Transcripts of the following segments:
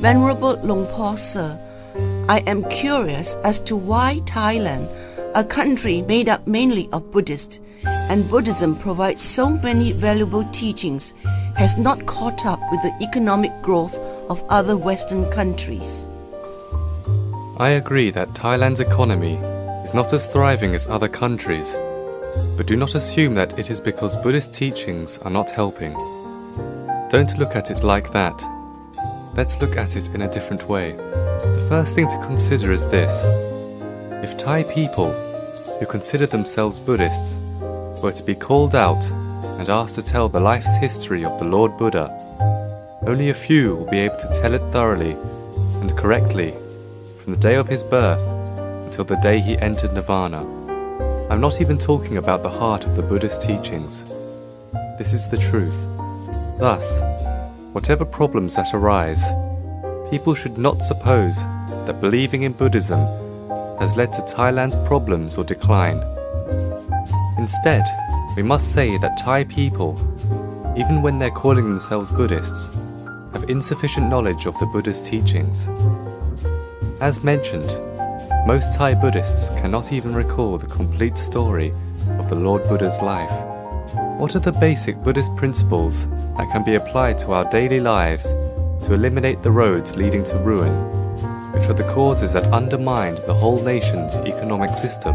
Venerable Long Po Sir, I am curious as to why Thailand, a country made up mainly of Buddhists, and Buddhism provides so many valuable teachings, has not caught up with the economic growth of other Western countries. I agree that Thailand's economy is not as thriving as other countries, but do not assume that it is because Buddhist teachings are not helping. Don't look at it like that. Let's look at it in a different way. The first thing to consider is this. If Thai people who consider themselves Buddhists were to be called out and asked to tell the life's history of the Lord Buddha, only a few will be able to tell it thoroughly and correctly from the day of his birth until the day he entered nirvana. I'm not even talking about the heart of the Buddhist teachings. This is the truth. Thus, whatever problems that arise, people should not suppose that believing in Buddhism has led to Thailand's problems or decline. Instead, we must say that Thai people, even when they're calling themselves Buddhists, have insufficient knowledge of the Buddha's teachings. As mentioned, most Thai Buddhists cannot even recall the complete story of the Lord Buddha's life. What are the basic Buddhist principles that can be applied to our daily lives to eliminate the roads leading to ruin, which are the causes that undermined the whole nation's economic system?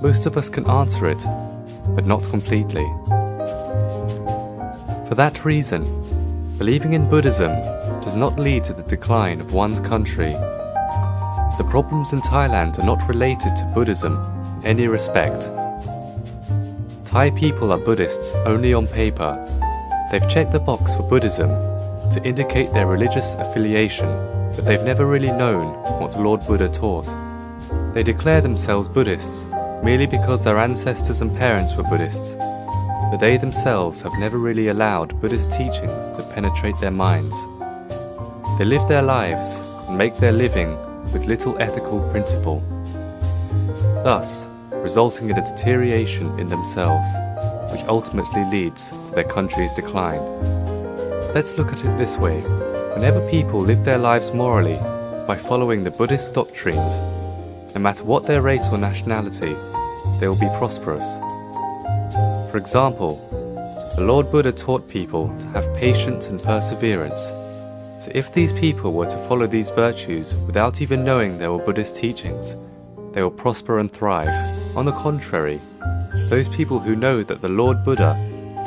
Most of us can answer it, but not completely. For that reason, believing in Buddhism does not lead to the decline of one's country. The problems in Thailand are not related to Buddhism in any respect. Thai people are Buddhists only on paper. They've checked the box for Buddhism to indicate their religious affiliation, but they've never really known what Lord Buddha taught. They declare themselves Buddhists merely because their ancestors and parents were Buddhists, but they themselves have never really allowed Buddhist teachings to penetrate their minds. They live their lives and make their living with little ethical principle, thus resulting in a deterioration in themselves, which ultimately leads to their country's decline. Let's look at it this way. Whenever people live their lives morally by following the Buddhist doctrines, no matter what their race or nationality, they will be prosperous. For example, the Lord Buddha taught people to have patience and perseverance. So if these people were to follow these virtues without even knowing there were Buddhist teachings, they will prosper and thrive. On the contrary, those people who know that the Lord Buddha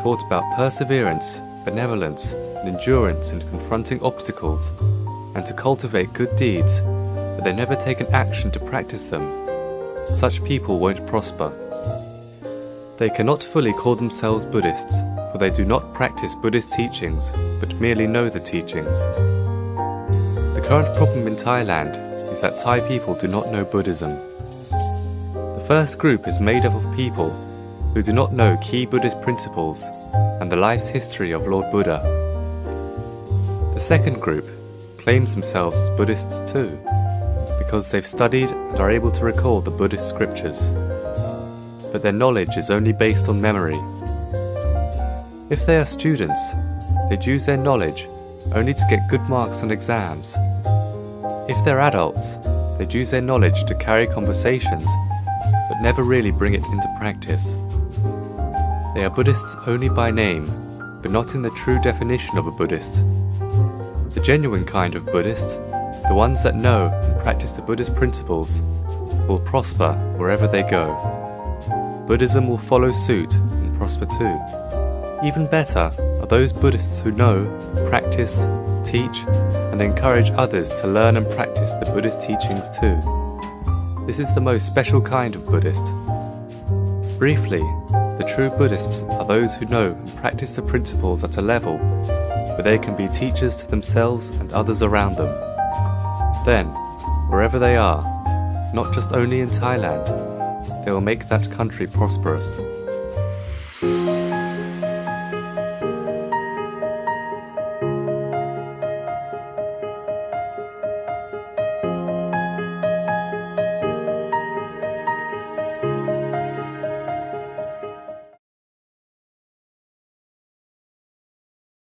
taught about perseverance, benevolence, and endurance in confronting obstacles, and to cultivate good deeds, but they never take an action to practice them, such people won't prosper. They cannot fully call themselves Buddhists, for they do not practice Buddhist teachings, but merely know the teachings. The current problem in Thailand is that Thai people do not know Buddhism. The first group is made up of people who do not know key Buddhist principles and the life's history of Lord Buddha. The second group claims themselves as Buddhists too, because they've studied and are able to recall the Buddhist scriptures, but their knowledge is only based on memory. If they are students, they'd use their knowledge only to get good marks on exams. If they're adults, they'd use their knowledge to carry conversations, but never really bring it into practice. They are Buddhists only by name, but not in the true definition of a Buddhist. The genuine kind of Buddhist, the ones that know and practice the Buddhist principles, will prosper wherever they go. Buddhism will follow suit and prosper too. Even better are those Buddhists who know, practice, teach, and encourage others to learn and practice the Buddhist teachings too. This is the most special kind of Buddhist. Briefly, the true Buddhists are those who know and practice the principles at a level where they can be teachers to themselves and others around them. Then, wherever they are, not just only in Thailand, they will make that country prosperous.